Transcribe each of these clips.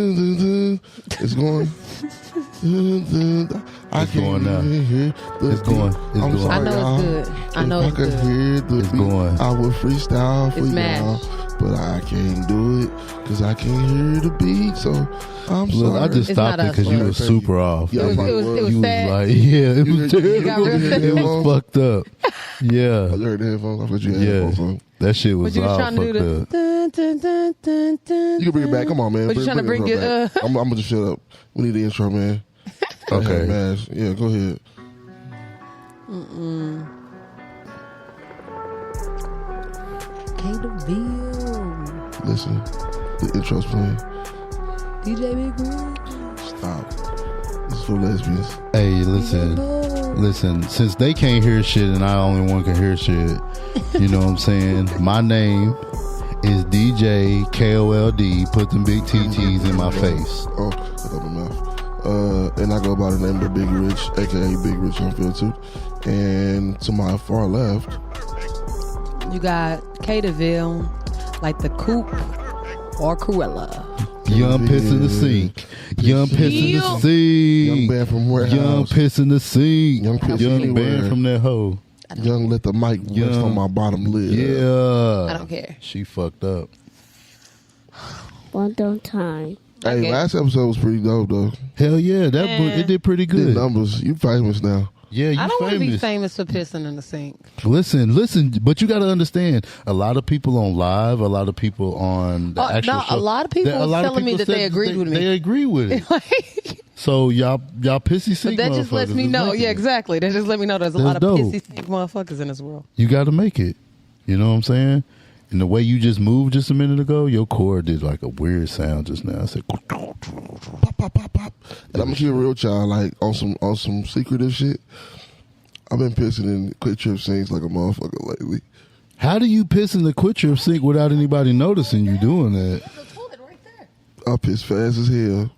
It's going. I It's can't going now. even hear the It's going. beat. It's I'm going. sorry, I know y'all. it's good. I know If it's I could good. hear the It's beat, going. I would freestyle for It's y'all. mashed. But I can't do it because I can't hear the beat. So I'm Look, sorry. I just It's stopped not it because us, you Lord. was super off. Yeah, It was like, it was You was sad. like, yeah, it You was heard- you terrible. got real sad. It was fucked up. Yeah. You heard the headphones? I thought you had Yeah. headphones on. That shit But was you was all trying to do fucked the up. dun, dun, dun, dun, dun, You can bring it back. Come on, man. But you trying to bring the it, intro back. I'm gonna just shut up. We need the intro, man. Okay. Mash. Yeah, go ahead. Caterville. Listen, the intro's playing. DJ Big Green. Stop. This is for lesbians. Hey, listen. Since they can't hear shit and I only one can hear shit, you know what I'm saying? My name is DJ KOLD. Put them big TTs in my face. Oh, I got my mouth. And I go by the name of Big Rich, aka Big Rich Unfiltered. And to my far left, You got Caterville, like the coupe or Cruella. Young piss in the sink. Young piss in the young sink. band from Warehouse. Young piss in the sink. Young piss Young anywhere. band from that hoe. Young let the mic rest Young. on my bottom lid. Yeah. I don't care. She fucked up. One time. Hey, Okay. last episode was pretty dope though. Hell yeah, it did pretty Did good. numbers. You famous now. Yeah, you I don't want to be famous. famous for pissing in the sink. Listen, but you got to understand, a lot of people on live, a lot of people on the actual no, show. a lot of people was telling me that they agreed with me. They agree with it. So y'all pissy But sink that just lets motherfuckers me is know. making Yeah, it. exactly. That just let me know there's a That's lot of dope. pissy stink motherfuckers in this world. You got to make it. You know what I'm saying? And the way you just moved just a minute ago, your core did like a weird sound just now. I said, Pop, pop, pop, pop. And I'm gonna keep it real, child. Like on some secretive shit. I've been pissing in quick trip sinks like a motherfucker lately. how do you piss in the Quick Trip sink without anybody noticing you doing that? I piss fast as hell.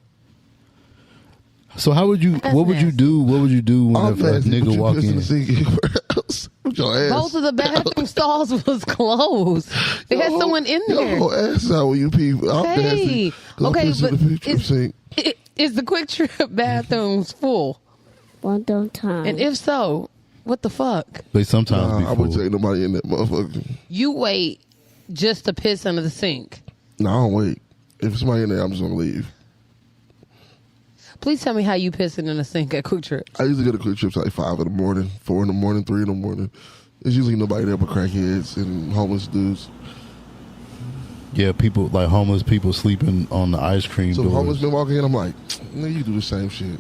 So how would you? That's What would you nasty. do? What would you do when I'm if a nasty, but nigga you walk piss in in? the sink anywhere else. With your ass. Both of the bathroom stalls was closed. They had someone in Your there. whole ass out when you pee. I'm Hey, nasty. 'Cause I okay, piss in but the quick trip sink. Is the Quick Trip bathrooms full? One time. And if so, what the fuck? They sometimes be Nah, I wouldn't full. take nobody in that motherfucker. You wait just to piss under the sink. No, I don't wait. If somebody in there, I'm just gonna leave. Please tell me how you pissing in the sink at Quick Trip. I usually go to quick trips like 5 in the morning, 4 in the morning, 3 in the morning. There's usually nobody there but crackheads and homeless dudes. Yeah, people like homeless people sleeping on the ice cream So doors. homeless men walking in, I'm like, nigga, you do the same shit.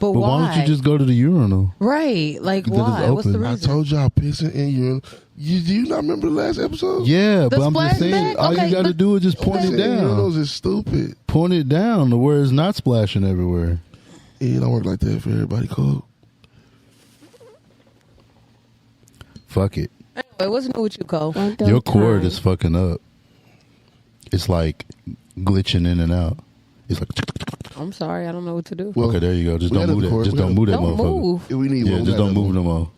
But But why don't you just go to the urinal? Right. Like, That is why? What's the open. I reason? told y'all pissing in your. Do you not remember the last episode? Yeah, but I'm splash just saying, bag? all Okay, you got to but- do is just point Pissing it in down. urinals is stupid. Point it down to where it's not splashing everywhere. It don't work like that for everybody, Cole. Anyway, Fuck it. what's new with you, Cole? One Your cord time. is fucking up. It's like glitching in and out. It's like, I'm sorry. I don't know what to do. Well, okay, there you go. Just we don't had move the that. cord. Just We don't had- move that Don't motherfucker. move. If we need Yeah, one, we just got don't that move one. no more.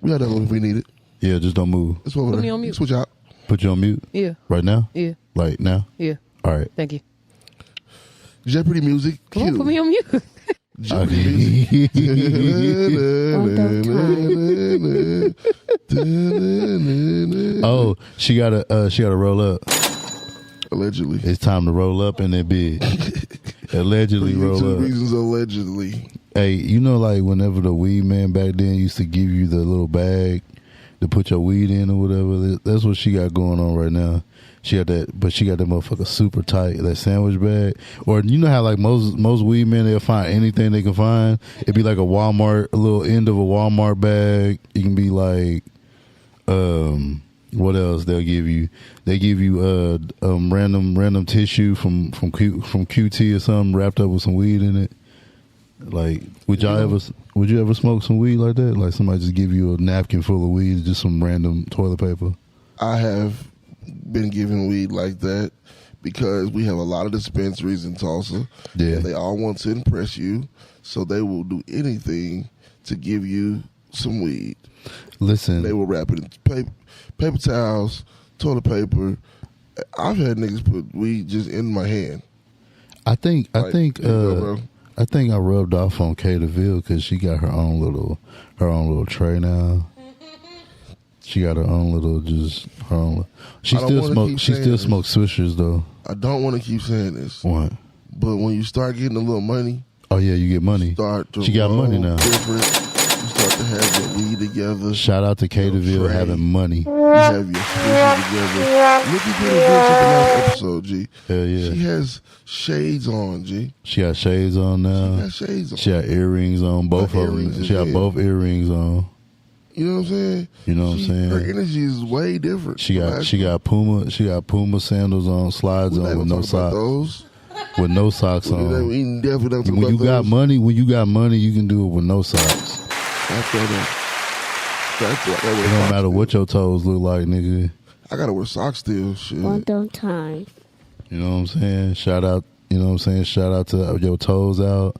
We got that one if we need it. Yeah, just don't move. It's over Put there. me on mute. Switch out. Put you on mute Yeah. right now. Yeah. Like now. Yeah. All right. Thank you. Jeopardy music. Come on, Cue. put me on mute. Jeopardy music. Oh, she gotta roll up. Allegedly. It's time to roll up in that bed. Allegedly roll Two up. reasons allegedly. Hey, you know, like whenever the weed man back then used to give you the little bag to put your weed in or whatever, that's what she got going on right now. She got that, but she got that motherfucker super tight, that sandwich bag. Or you know how like most weed men, they'll find anything they can find. It'd be like a little end of a Walmart bag. It can be like, what else they'll give you? They give you random tissue from QT or something wrapped up with some weed in it. Like, would you ever smoke some weed like that? Like somebody just give you a napkin full of weed, just some random toilet paper. I have been given weed like that because we have a lot of dispensaries in Tulsa. Yeah. And they all want to impress you, so they will do anything to give you some weed. Listen, They will wrap it in paper towels, toilet paper, I've had niggas put weed just in my hand. I think Here you go, bro. I think I rubbed off on Kay DeVille because she got her own little tray now. She got her own little her own. She still smokes Swishers though. I don't want to keep saying this. What? But when you start getting a little money, oh yeah, you get money. She got money now. Different. You start to have your weed together. Shout out to Kay DeVille having money. You have your Swishers together. Nikki did a good something last episode, G. Hell yeah. She has shades on, G. She got shades on now. She got shades on. She got earrings on, both of them. She got both earrings on. You know what I'm saying? You know what I'm saying? Her energy is way different. She got Puma sandals on, slides on with no socks. Those. With no socks on. We definitely don't talk when you about got those. money, you can do it with no socks. It It don't matter what your toes look like, nigga. I gotta wear socks still. Shit. One time. You know what I'm saying? Shout out, you know what I'm saying? Shout out to your toes out.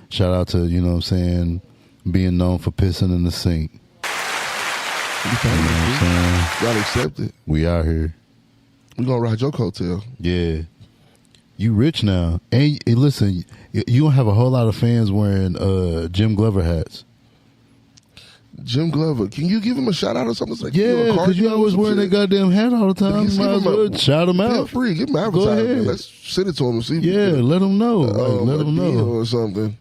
Shout out to, you know what I'm saying, being known for pissing in the sink. You know what I'm saying? Gotta accept it. We out here. We gonna ride your coattail. Yeah. You rich now. And listen, you don't have a whole lot of fans wearing Jim Glover hats. Jim Glover, can you give him a shout out or something? Like, yeah, because you always wearing that goddamn hat all the time. You might as well shout him out. Feel free, give him Go advertisement. ahead. Let's send it to him and see. Yeah, let him know. Let him know or something.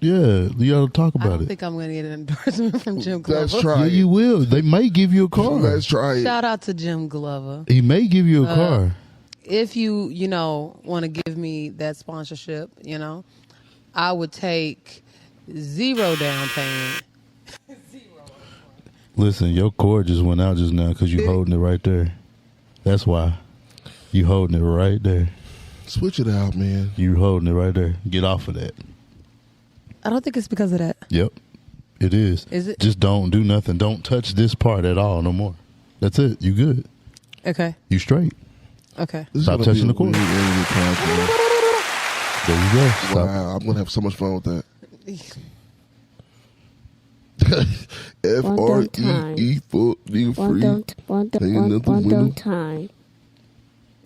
Yeah, you got to talk about I don't it. think I'm going to get an endorsement from Jim Glover. Let's try Yeah, it. you will. They may give you a car. Let's try it. Shout out to Jim Glover. He may give you a car. If you want to give me that sponsorship, I would take 0 down payment. Listen, your cord just went out just now because you holding it right there. That's why. You holding it right there. Switch it out, man. You holding it right there. Get off of that. I don't think it's because of that. Yep. It is. Is it? Just don't do nothing. Don't touch this part at all no more. That's it. You good. Okay. You straight. Okay. This is Stop gonna touching be the cord. a really podcast. There you go. Stop. Wow, I'm gonna have so much fun with that. FREE full nigga free. One time.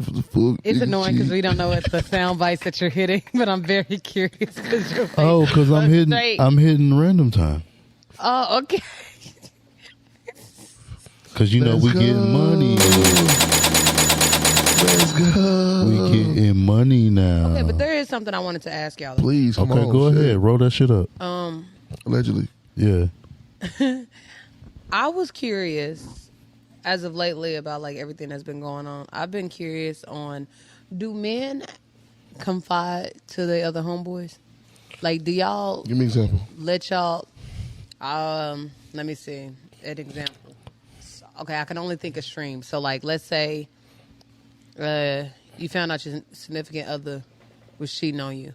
For the full It's nigga annoying because G. we don't know what the sound bites that you're hitting, but I'm very curious because you're Oh, because I'm hitting random time. Oh, okay. Because we Let's getting go. money. Let's go. We getting money now. Okay, but there is something I wanted to ask y'all. Please, come Okay, on. go shit. ahead. Roll that shit up. Allegedly. Yeah. I was curious as of lately about like everything that's been going on. I've been curious on, do men confide to their other homeboys? Like, do y'all Give me an example. let y'all? Let me see an example. Okay, I can only think of streams. So, like, let's say you found out your significant other was cheating on you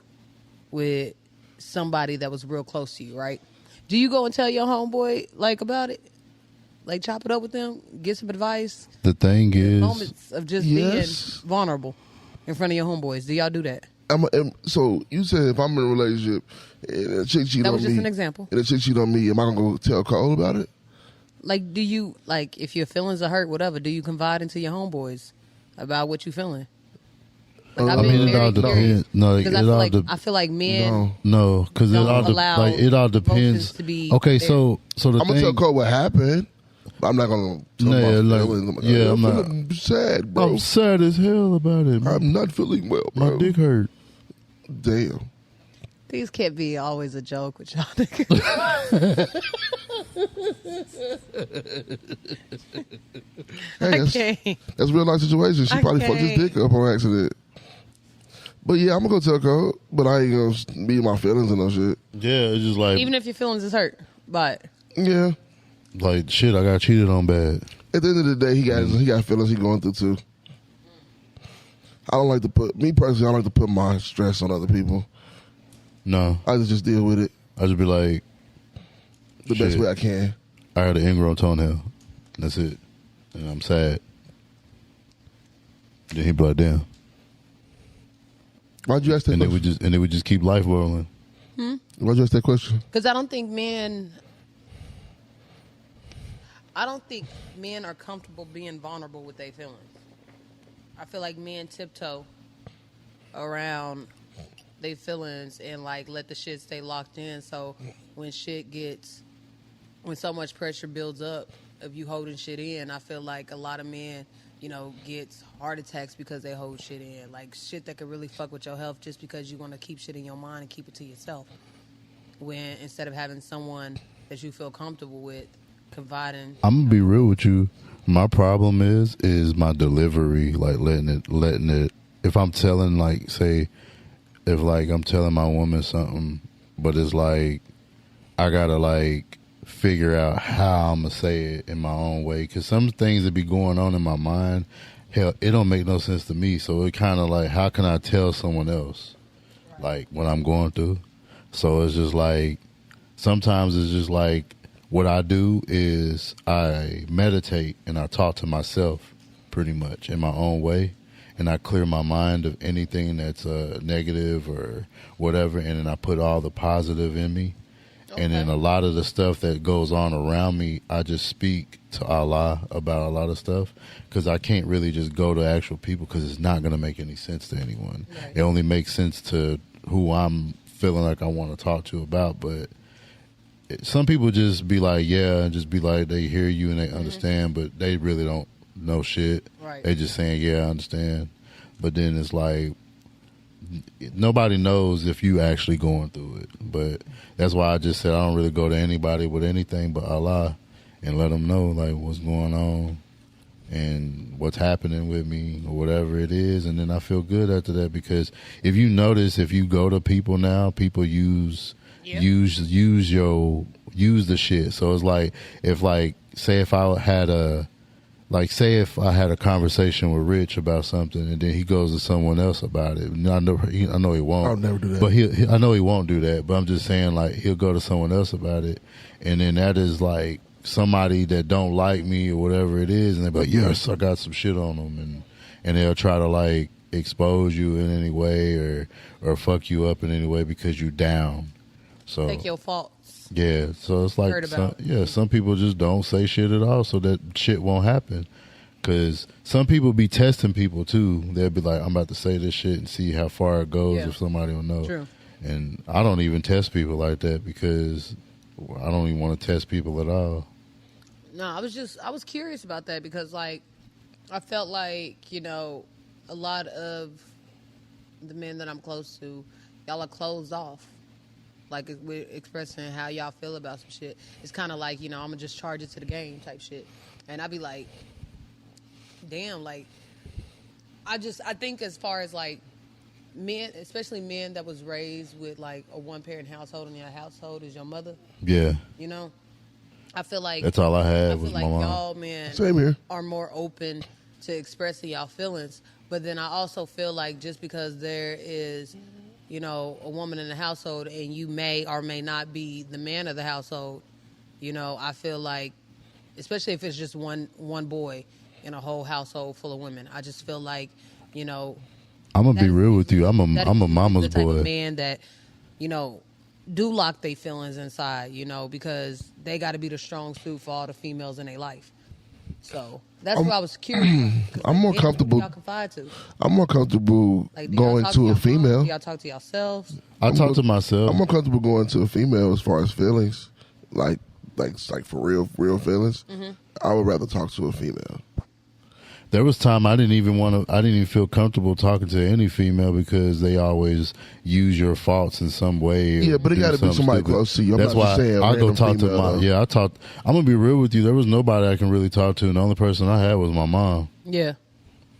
with somebody that was real close to you, right? Do you go and tell your homeboy like about it? Like chop it up with them, get some advice? The thing is, Moments of just Yes. being vulnerable in front of your homeboys. Do y'all do that? So you said if I'm in a relationship and a chick cheat on me. That was just an example. And a chick cheat on me, am I gonna go tell Cole about it? Like, do you, like, if your feelings are hurt, whatever, do you confide into your homeboys about what you feeling? Like, I've I been mean, it very all curious. depends. No, Because I feel like men No. because it don't all allow it all depends. emotions to be Okay, there. so the I'm gonna tell thing. Cole what happened. But I'm not gonna tell Nah, my like, feelings. yeah, I'm not- feeling sad, bro. I'm sad as hell about it. I'm not feeling well, bro. My dick hurt. Damn. These can't be always a joke with y'all niggas. Hey, Okay. that's a real life situation. She probably fucked his Okay. dick up on accident. But yeah, I'm gonna go tell Cole, but I ain't gonna be in my feelings and no shit. Yeah, it's just like Even if your feelings is hurt, but Yeah. like shit. I got cheated on bad. At the end of the day, he got feelings he going through too. I don't like to put me personally. I don't like to put my stress on other people. No, I just deal with it I just be like, the best Shit. way I can. I had an ingrown toenail. That's it, and I'm sad. Then he be like, damn, Why'd you ask that and question? then we just keep life rolling. Why'd you ask that question? because I don't think men are comfortable being vulnerable with their feelings. I feel like men tiptoe around their feelings and like let the shit stay locked in. So when so much pressure builds up of you holding shit in, I feel like a lot of men, gets heart attacks because they hold shit in. Like shit that could really fuck with your health just because you want to keep shit in your mind and keep it to yourself. When instead of having someone that you feel comfortable with confiding. I'm gonna be real with you. My problem is my delivery, like letting it. If I'm telling, like, say, if like I'm telling my woman something, but it's like I gotta like figure out how I'm gonna say it in my own way, because some things that be going on in my mind, hell, it don't make no sense to me. So it kind of like, how can I tell someone else, like what I'm going through? So it's just like sometimes it's just like. What I do is I meditate and I talk to myself pretty much in my own way, and I clear my mind of anything that's negative or whatever, and then I put all the positive in me. Okay. And then a lot of the stuff that goes on around me, I just speak to Allah about a lot of stuff, because I can't really just go to actual people, because it's not going to make any sense to anyone. Right. It only makes sense to who I'm feeling like I want to talk to about, but some people just be like, yeah, and just be like, they hear you and they understand, but they really don't know shit. Right. They just saying, yeah, I understand. But then it's like, nobody knows if you actually going through it. But that's why I just said I don't really go to anybody with anything but Allah and let them know, like, what's going on and what's happening with me or whatever it is. And then I feel good after that, because if you notice, if you go to people now, people use the shit. So it's like, if like, say if I had a conversation with Rich about something, and then he goes to someone else about it. I know he won't. I'll never do that. But I know he won't do that. But I'm just saying, like, he'll go to someone else about it, and then that is like somebody that don't like me or whatever it is, and they're like, yes, I got some shit on them, and they'll try to like expose you in any way or fuck you up in any way because you down. So take your faults. Yeah, so it's like some people just don't say shit at all, so that shit won't happen. Because some people be testing people too. They'll be like, I'm about to say this shit and see how far it goes, if somebody will know. True. And I don't even test people like that, because I don't even want to test people at all. No, I was curious about that, because like I felt like, a lot of the men that I'm close to, y'all are closed off. Like, we're expressing how y'all feel about some shit. It's kind of like, I'm going to just charge it to the game type shit. And I'd be like, damn, like, I think as far as, like, men, especially men that was raised with, like, a one-parent household, and your household is your mother. Yeah. I feel like... That's all I had was my mom. Y'all, men, same here, are more open to expressing y'all feelings. But then I also feel like just because there is... a woman in the household, and you may or may not be the man of the household, I feel like, especially if it's just one boy in a whole household full of women, I just feel like, I'm gonna be real with you. I'm a mama's the type boy. Of man that, do lock their feelings inside, because they got to be the strong suit for all the females in their life. So that's why I was curious. I'm more comfortable. Y'all confide to. I'm more comfortable going to a female. Do y'all talk to yourselves? I talk to myself. I'm more comfortable going to a female as far as feelings, like for real feelings. Mm-hmm. I would rather talk to a female. There was time I didn't even feel comfortable talking to any female, because they always use your faults in some way. Yeah, but it got to be somebody stupid. Close to you. That's why I go talk to my. Yeah, I'm gonna be real with you. There was nobody I can really talk to, and the only person I had was my mom. Yeah,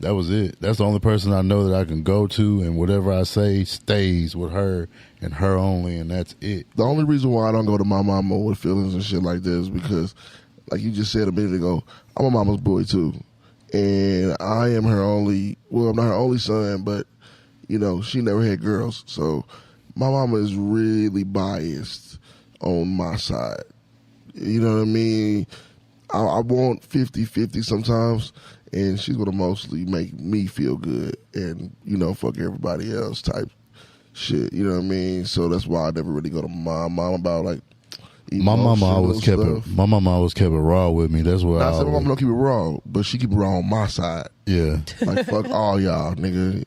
that was it. That's the only person I know that I can go to, and whatever I say stays with her and her only, and that's it. The only reason why I don't go to my mama with feelings and shit like this is because, like you just said a minute ago, I'm a mama's boy too. And I am her only, well, I'm not her only son, but, she never had girls. So my mama is really biased on my side. You know what I mean? I want 50-50 sometimes, and she's going to mostly make me feel good and, fuck everybody else type shit. You know what I mean? So that's why I never really go to my mom about, like, My mama always kept stuff. it. My mama always kept it raw with me. That's what Not I saying my always, mama don't keep it raw, but she keep it raw on my side. yeah. Like fuck all y'all, nigga.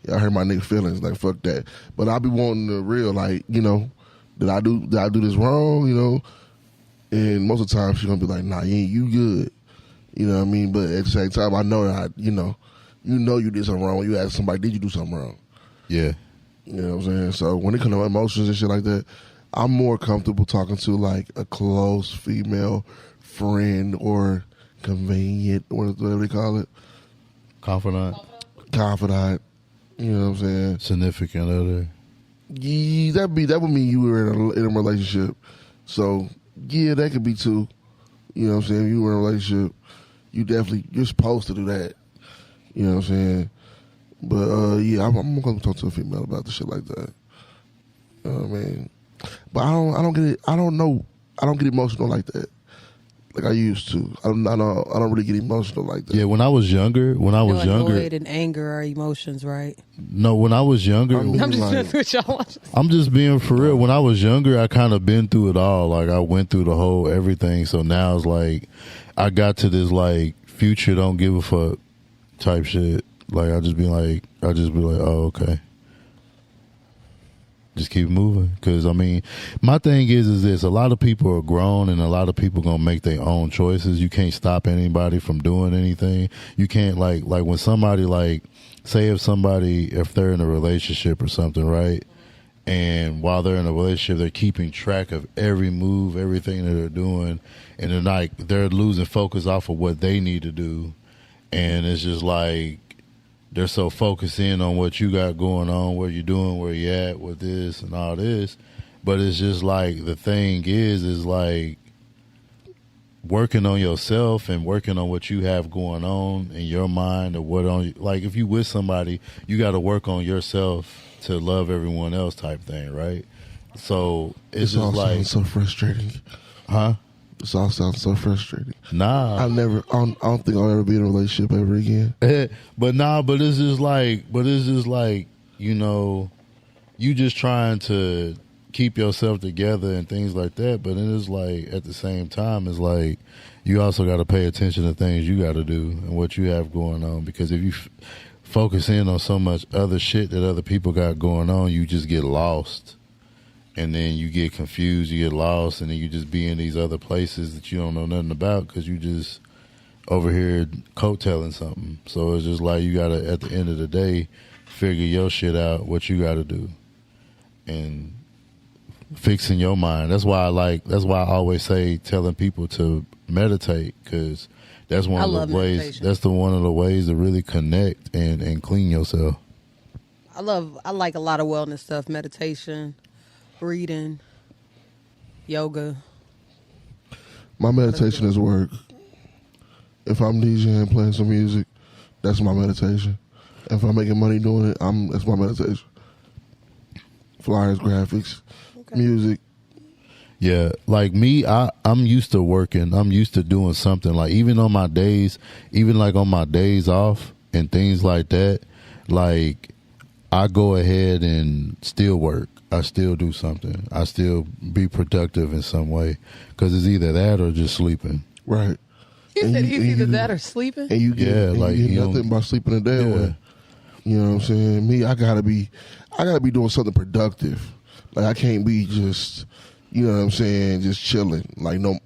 Y'all hurt my nigga feelings. Like fuck that. But I be wanting the real, like, you know, did I do this wrong? You know, and most of the time she gonna be like, nah, you good. You know what I mean? But at the same time, I know that you know you did something wrong. When you ask somebody, did you do something wrong? Yeah. You know what I'm saying? So when it comes to emotions and shit like that, I'm more comfortable talking to like a close female friend or convenient, or whatever they call it. Confidant. You know what I'm saying? Significant other. Yeah, that would mean you were in a relationship. So yeah, that could be too. You know what I'm saying? If you were in a relationship, you're supposed to do that. You know what I'm saying? But yeah, I'm gonna talk to a female about the shit like that. You know what I mean? But I don't get it. I don't know. I don't get emotional like that, like I used to. I don't really get emotional like that. Yeah, when I was younger, Annoyed and anger are emotions, right? No, when I was younger, I'm I'm just like- trying to figure y'all watch. I'm just being for real. When I was younger, I kind of been through it all. Like I went through the whole everything. So now it's like I got to this like future don't give a fuck type shit. Like I just be like, oh okay, just keep moving. Because I mean, my thing is this: a lot of people are grown, and a lot of people gonna make their own choices. You can't stop anybody from doing anything. You can't like when somebody like say if they're in a relationship or something, right? And while they're in a relationship, they're keeping track of every move, everything that they're doing, and they're losing focus off of what they need to do, and it's just like they're so focused in on what you got going on, what you're doing, where you at with this and all this, but it's just like the thing is like working on yourself and working on what you have going on in your mind, or what on like if you with somebody, you got to work on yourself to love everyone else type thing, right? So it's This all just like, sounds so frustrating. huh? This all sounds so frustrating. Nah, I don't think I'll ever be in a relationship ever again. but it's just like, you know, you just trying to keep yourself together and things like that. But then it's like at the same time, it's like you also got to pay attention to things you got to do and what you have going on. Because if you focus in on so much other shit that other people got going on, you just get lost. And then you get confused, you get lost, and then you just be in these other places that you don't know nothing about because you just over here coattailing something. So it's just like you got to, at the end of the day, figure your shit out, what you got to do. And fixing your mind. That's why I always say telling people to meditate, because that's one of the ways, meditation. that's one of the ways to really connect and clean yourself. I like a lot of wellness stuff: meditation, reading, yoga. My meditation is work. If I'm DJing, playing some music, that's my meditation. If I'm making money doing it, that's my meditation. Flyers, graphics, music. Yeah, like me, I'm used to working. I'm used to doing something. Like even on my days off and things like that, like I go ahead and still work. I still do something. I still be productive in some way, because it's either that or just sleeping. Right. He said he's either that or sleeping. And you get, you get nothing by sleeping a day away. You know what I'm saying? Me, I gotta be doing something productive. Like I can't be just, you know what I'm saying, just chilling. Like not.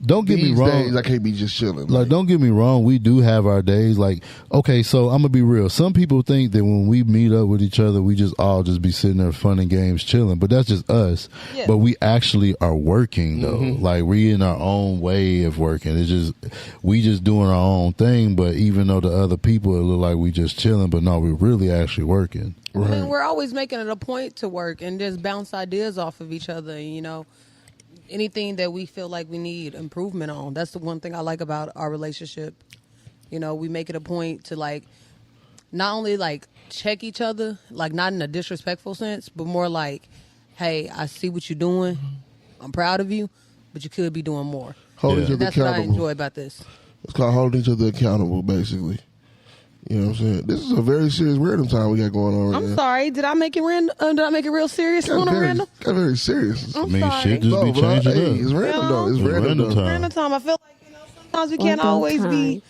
Don't get me These wrong. days, I can't be just chilling. Like, don't get me wrong. We do have our days. Like, okay, so I'm gonna be real. Some people think that when we meet up with each other, we just all just be sitting there, fun and games, chilling. But that's just us. Yeah. But we actually are working though. Like we in our own way of working. It's just we just doing our own thing. But even though the other people, it look like we just chilling, but no, we're really actually working. Right. I mean, we're always making it a point to work and just bounce ideas off of each other. You know, anything that we feel like we need improvement on. That's the one thing I like about our relationship. You know, we make it a point to like not only like check each other, like not in a disrespectful sense, but more like, hey, I see what you're doing. I'm proud of you, but you could be doing more. Hold each And other that's what I accountable. enjoy about this. It's called holding each other accountable, basically. You know what I'm saying? This is a very serious random time we got going on right now. I'm sorry. Did I make it random? Did I make it real serious on a random? Got very serious. I'm I mean, sorry. shit just be changing up. It's random though. It's random though. time. Random time. I feel like sometimes we can't always be,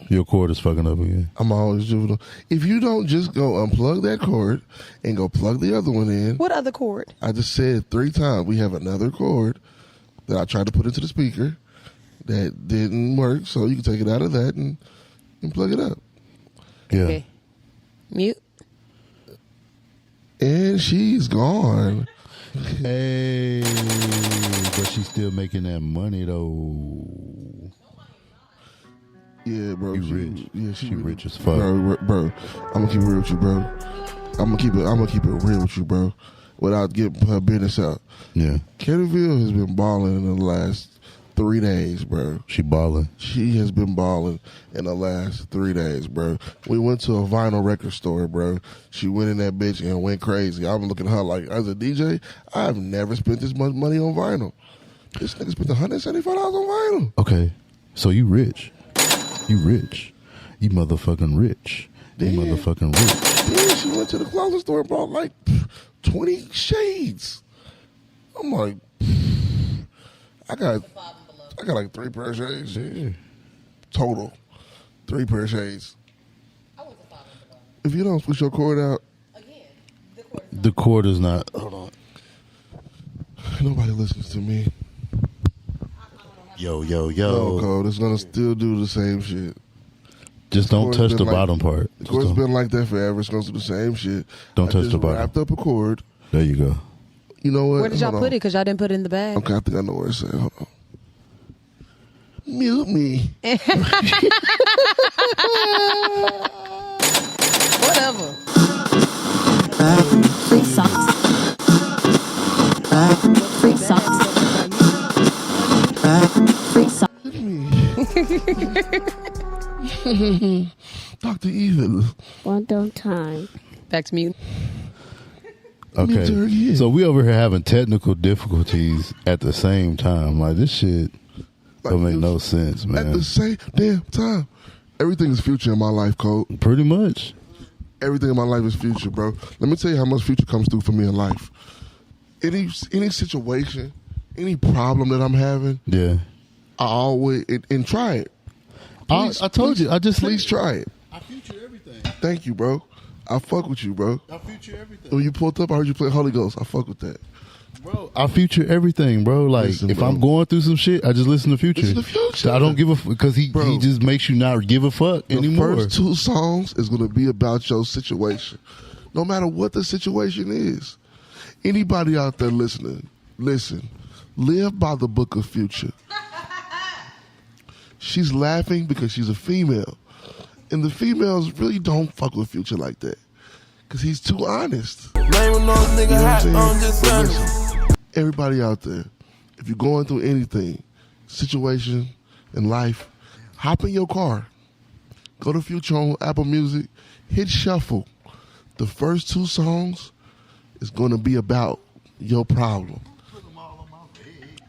Your cord is fucking up again. I'm always juvenile. If you don't just go unplug that cord and go plug the other one in. What other cord? I just said 3 times we have another cord that I tried to put into the speaker that didn't work, so you can take it out of that and plug it up. Yeah. Okay. Mute. And she's gone. Hey, but she's still making that money though. Yeah, bro. You rich. Yeah, She rich as fuck. Bro, I'm gonna keep it real with you, bro. I'm gonna keep it real with you, bro. Without getting her business out. Yeah. Kennerville has been balling in the last 3 days, bro. She balling. She has been balling in the last 3 days, bro. We went to a vinyl record store, bro. She went in that bitch and went crazy. I'm looking at her like, as a DJ, I've never spent this much money on vinyl. This nigga spent $175 on vinyl. Okay. So you rich. You rich. You motherfucking rich. You Yeah. motherfucking rich. Then she went to the clothing store and bought like 20 shades. I'm like, I got like 3 pair of shades. Yeah. Total. 3 pair of shades. If you don't switch your cord out, The cord is not. Hold on. nobody listens to me. Yo. No code. It's gonna still do the same shit. Just don't cord's touch been the like- bottom part. The Just cord's don't- been like that forever. It's gonna do the same shit. Don't touch just the bottom. Wrapped up a cord. There you go. You know what? Where did y'all Hold put on. it? Because y'all didn't put it in the bag. Okay, I think I know where it's at. Hold on. Mute me. Whatever. Free socks. Free socks. Free socks. Dr. Evil. One time. Back to mute. Mute her Okay. again. So we over here having technical difficulties at the same time. Like this shit don't make no sense, At man. the same damn time. Everything is future in my life, Cole. Pretty much. Everything in my life is future, bro. Let me tell you how much future comes through for me in life. Any situation, any problem that I'm having, Yeah. I always and try it. I told you. I just please try it. I future everything. Thank you, bro. I fuck with you, bro. I future everything. When you pulled up, I heard you play Holy Ghost. I fuck with that. Bro, I future everything, bro. Like Listen, if bro. I'm going through some shit, I just listen to Future. Listen to Future. So I don't give a because he Bro. just makes you not give a fuck The anymore. first 2 songs is going to be about your situation. No matter what the situation is. Anybody out there listening, listen. Live by the book of Future. She's laughing because she's a female. And the females really don't fuck with Future like that. Because he's too honest. Name of those nigga You know hot what I'm on this saying? But Sunday. listen, everybody out there, if you're going through anything, situation in life, hop in your car. Go to Future on Apple Music, hit shuffle. The first 2 songs is going to be about your problem.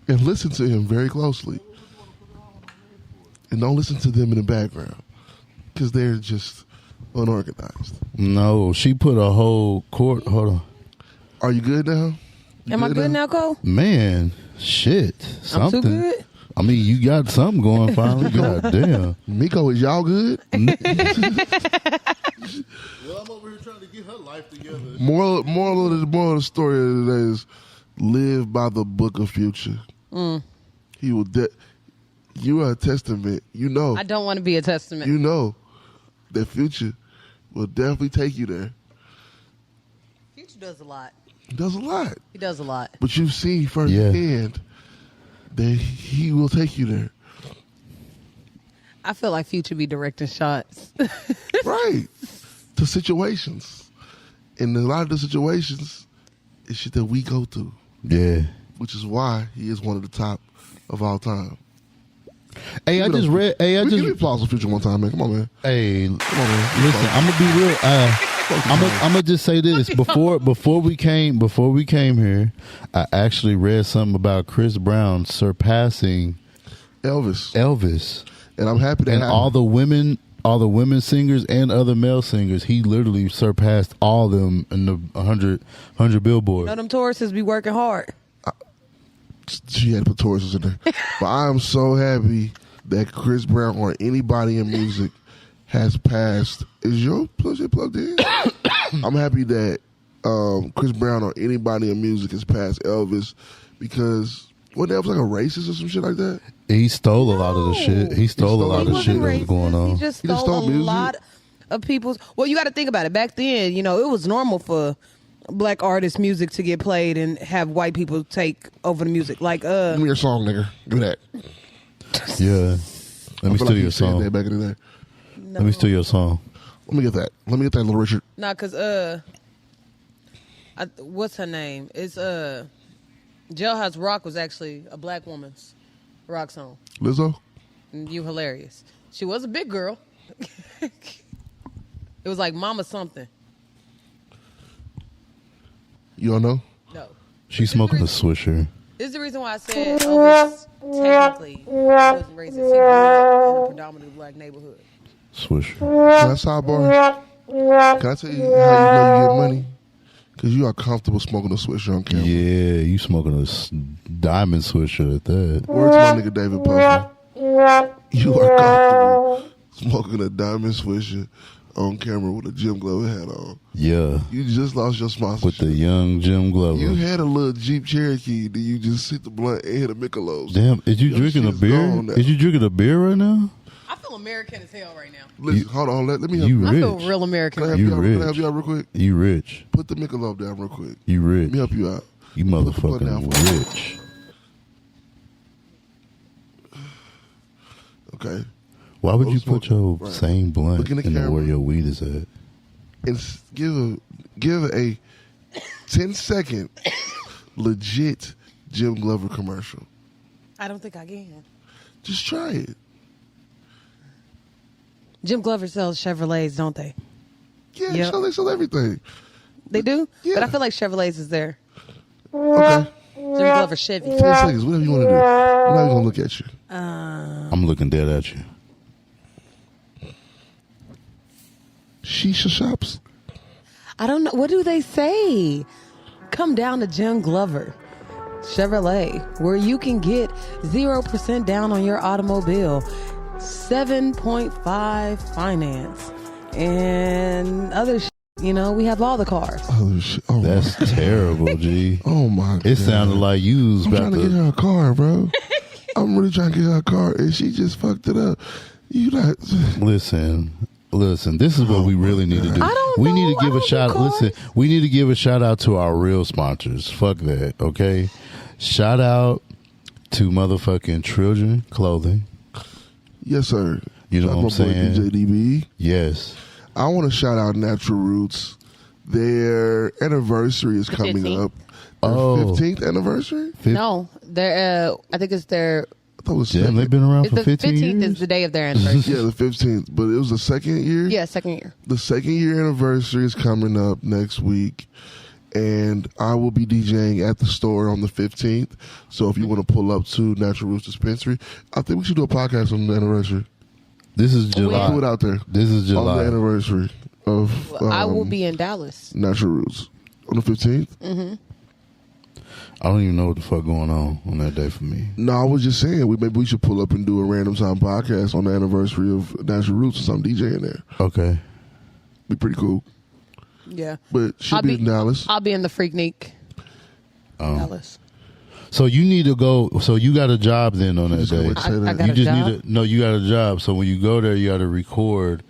And listen to him very closely. And don't listen to them in the background because they're just unorganized. No, she put a whole court. Hold on, Are you good now? You Am I good now, Cole? man. Shit, I'm something. too good? I mean, you got something going finally. God damn. Miko, is y'all good? Well, I'm over here trying to get her life together. Moral of the story of the day is live by the book of Future. He will. You are a testament. You know. I don't want to be a testament. You know that Future will definitely take you there. Future does a lot. He does a lot, He does a lot. but you've seen firsthand that he will take you there. I feel like Future be directing shots. Right. To situations. And a lot of the situations is shit that we go through, Yeah. which is why he is one of the top of all time. Hey, I just read. Hey, I Give me just. applause for Future one time, man. Come on, man. Hey, Come on, man. listen. I'm gonna be real. I'm gonna just say this before we came here. I actually read something about Chris Brown surpassing Elvis. Elvis, And I'm happy that and all the women all the women singers and other male singers, he literally surpassed all of them in the 100 Billboard. You know them Tauruses be working hard. She had to put Tauruses in there. But I am so happy that Chris Brown or anybody in music has passed. Is your shit plugged in? I'm happy that Chris Brown or anybody in music has passed Elvis because what that was like a racist or some shit like that. He stole a lot of the shit. He stole a lot of shit that was going on. He just stole a lot of people's. Well, you got to think about it. Back then, you know, it was normal for black artists' music to get played and have white people take over the music. Like, give me your song, nigga. Give me that. Yeah. Let me steal your song. That back in the day. No. Let me steal your song. Let me get that. Let me get that, Little Richard. Nah, cause what's her name? It's Jailhouse Rock was actually a black woman's rock song. Lizzo? You hilarious. She was a big girl. It was like Mama something. You don't know? No. She's smoking a Swisher. This is the reason why I said Elvis technically wasn't racist. He grew up in a predominantly black neighborhood. Swisher. Can I sidebar? Can I tell you how you know you get money? Because you are comfortable smoking a Swisher on camera. Yeah, you smoking a diamond Swisher at that. Word to my nigga David Puffin. You are comfortable smoking a diamond Swisher on camera with a Jim Glover hat on. Yeah. You just lost your sponsorship. With the young Jim Glover. You had a little Jeep Cherokee, then you just hit the blunt and hit a Michelob. Damn, is you drinking a beer? Is you drinking a beer right now? I feel American as hell right now. Listen, hold on. Let me help you. Rich. I feel real American. Can I You rich. help you out real quick? You rich. Put the Michelob down real quick. You rich. Let me help you out. You Put the blunt down for me. motherfucking rich. Okay. Why would Go you smoke put your right. same blunt Look in the in camera. where your weed is at? And give a 10-second legit Jim Glover commercial. I don't think I can. Just try it. Jim Glover sells Chevrolets, don't they? Yeah, Yep. they sell everything. They do? Yeah. But I feel like Chevrolets is there. Okay. Jim Glover Chevy. 10 seconds, whatever you want to do. I'm not even going to look at you. I'm looking dead at you. Shisha shops. I don't know. What do they say? Come down to Jim Glover Chevrolet, where you can get 0% down on your automobile, 7.5 finance, and other shit. You know, we have all the cars. Oh, shit. Oh, That's terrible, G. oh my God. It sounded like you was I'm about trying to get her a car, bro. I'm really trying to get her a car, and she just fucked it up. You not. Listen, this is what we really need to do. I don't we know. need to give I a don't shout. do cars. Listen, we need to give a shout out to our real sponsors. Fuck that, okay? Shout out to motherfucking Children Clothing. Yes, sir. You know Shout what I'm out my boy saying? DJ DB. Yes. I want to shout out Natural Roots. Their anniversary is coming 15th. up. Their Oh. 15th anniversary? No, they're. I think it's their. I thought it was Damn, second. they've been around It's for the 15 15th years. is the day of their anniversary. Yeah, the 15th. But it was the second year? Yeah, second year. The second year anniversary is coming up next week. And I will be DJing at the store on the 15th. So if you want to pull up to Natural Roots Dispensary, I think we should do a podcast on the anniversary. This is Do it July. out there. This is On the July. anniversary of I will be in Dallas. Natural Roots. On the 15th? I don't even know what the fuck going on that day for me. No, I was just saying maybe we should pull up and do a random time podcast on the anniversary of Natural Roots or something DJing there. Okay. Be pretty cool. Yeah. But she'll be in Dallas. I'll be in the Freaknik. Dallas. So you need to go. So you got a job then on that Just gonna day. wait to say I that. got You a just job? need to. No, you got a job. So when you go there, you got to record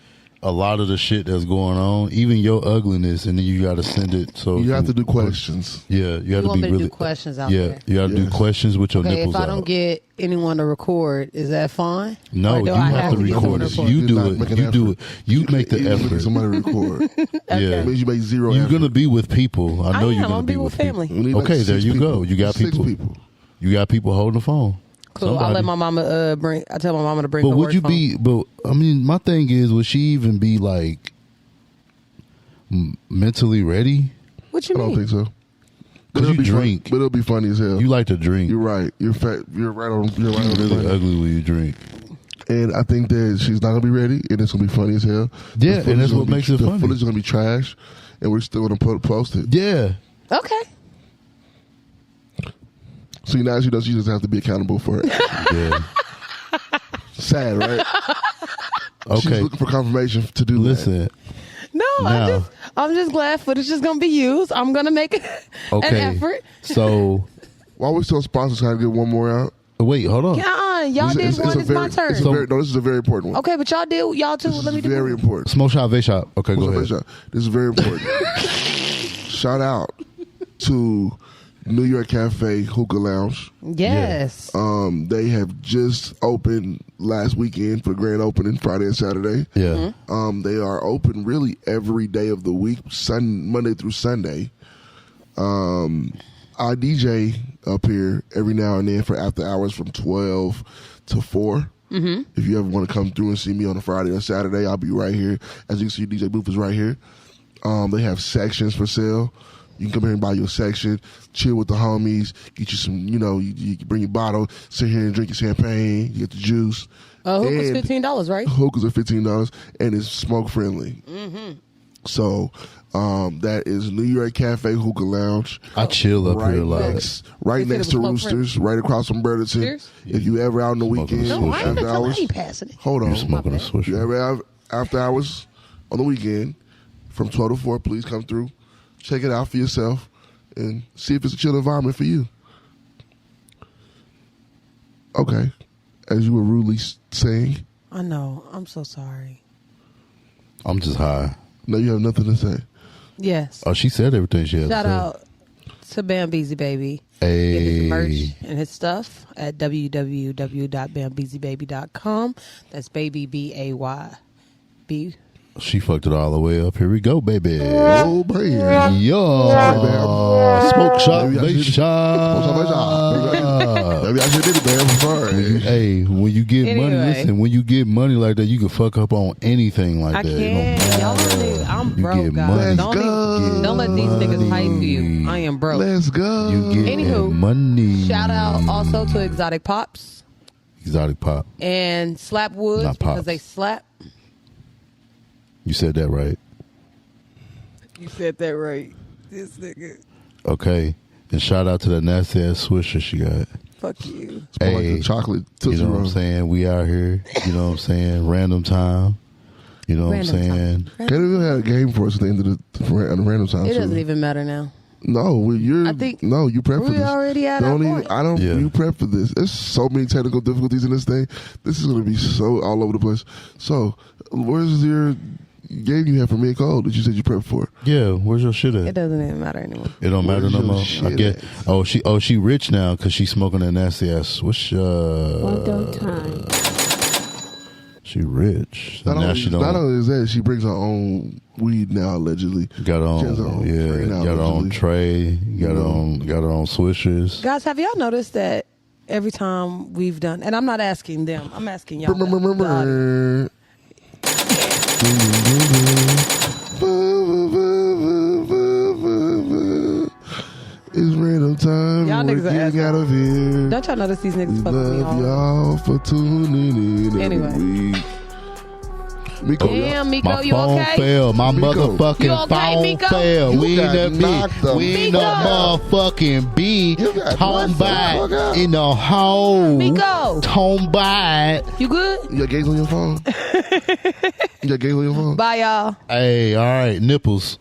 a lot of the shit that's going on, even your ugliness, and then you got to send it. So You have to do questions. Yeah, you got You to want be me to really. do questions out Yeah, there? you got to do Yes. questions with your Okay, nipples if I out. don't get anyone to record, is that fine? No, Or do you I have to get record someone it. to record? You Did do not it. make an You do effort. it. You make the Even if effort. Somebody record. Yeah, It means you make zero you're effort. gonna be with people. I know I you're am. gonna I'll be be with with family. people. We need like Okay, there 6 you people. go. You got 6 people. You got people holding the phone. Cool. I'll Somebody. let my mama bring. I tell my mama to bring. But her would work you phone. be? But I mean, my thing is, would she even be like mentally ready? What you I mean? don't think so. But 'Cause it'll you be drink. Fun, but it'll be funny as hell. You like to drink. You're right. You're fat. You're right on. You're right You're on. really the money. ugly when you drink. And I think that she's not gonna be ready, and it's gonna be funny as hell. Yeah, The and that's footage what makes it the funny. footage is gonna be trash, and we're still gonna post it. Yeah. Okay. So now she knows she doesn't have to be accountable for it. Yeah. Sad, right? She's Okay. looking for confirmation to do that. Listen. No, Now- I'm just glad footage is gonna be used. I'm gonna make an Okay. effort. So While we're still sponsors, can I get one more out? wait, hold on. Y'all did one. It's my turn. No, this is a very important one. Okay, but y'all did y'all too. This Let me is do very one. important. Smoke shop, vape shop. Okay, go ahead. This is very important. Shout out to New York Cafe Hookah Lounge. Yes. They have just opened last weekend for the grand opening, Friday and Saturday. Yeah. They are open really every day of the week, Monday through Sunday. I DJ up here every now and then for after hours from 12 to 4. Mm-hmm. If you ever want to come through and see me on a Friday or Saturday, I'll be right here. As you can see, DJ Booth is right here. They have sections for sale. You can come here and buy your section, chill with the homies, get you some, you bring your bottle, sit here and drink your champagne, you get the juice. Hookah's And $15, right? Hookahs are $15, and it's smoke friendly. Mm-hmm. So that is New York Cafe Hookah Lounge. I chill up here a lot. Right They said next it to was Roosters, right across from Burlington. Serious? If you ever out on the Smoking weekend, a No, I ain't Swisher. been after telling. I hours, ain't passing it. hold on. You're smoking a If you swisher. ever have after hours on the weekend from 12 to 4, please come through, check it out for yourself, and see if it's a chill environment for you. Okay, as you were rudely saying, I know. I'm so sorry. I'm just high. no, you have nothing to say. Yes. Oh, she said everything she had Shout to say. out to Bambeezy Baby. Hey. Get his merch and his stuff at www.bambeezybaby.com. That's baby, B-A-Y. She fucked it all the way up. Here we go, baby. Oh, baby. Yo. Sorry, Smoke shop, Maybe I vape should- shop. Maybe I should did it, man. I'm sorry. Hey, when you get money, Anyway. listen, when you get money like that, you can fuck up on anything like I that. It can't. don't Y'all matter. niggas, I'm You broke, get guys. money. Let's go. Don't let these niggas hype money. you. I am broke. Let's go. You get Anywho, money. Shout out also to Exotic Pops Exotic Pop. and Slap Woods Not because Pops. they slap. You said that right. You said that right. This nigga. Okay. And shout out to the nasty ass swisher she got. Fuck you. It's more like a chocolate you Tootsie know what I'm Roll. saying? We out here. You know what I'm saying? Random time. You know what I'm saying? Can't even have a game for us at the end of the random time. It too. doesn't even matter now. No, I think you prep for we this. already at Don't our even. point. I don't. Yeah. You prep for this. There's so many technical difficulties in this thing. This is going to be so all over the place. So, where's your game you have for me and Cole that you said you prepped for? Yeah, where's your shit It at? doesn't even matter anymore. It don't matter Where's no your more. I shit get. at? She rich now because she's smoking that nasty ass swisher. One time. She rich. So Not now only, she not don't only is that, she brings her own weed now allegedly. got her She has her own. own Yeah, tray now, got her own allegedly. tray. Got her own swishers. Guys, have y'all noticed that every time we've done, and I'm not asking them, I'm asking y'all. the audience. Remember. It's random time. Y'all We're niggas are getting out of here. Don't y'all notice these We niggas fucking me love off? y'all for tuning in Anyway. every week. Miko, Damn, Miko, My you phone okay? fell. My Miko. motherfucking You okay, phone Miko? fell. You We got in knocked the the we in Miko. the motherfucking B. You got Tone knocked the fuck by out. in the hole. Miko. Tone by. You good? You got games on your phone? You got games on your phone? Bye, y'all. Hey, all right, nipples.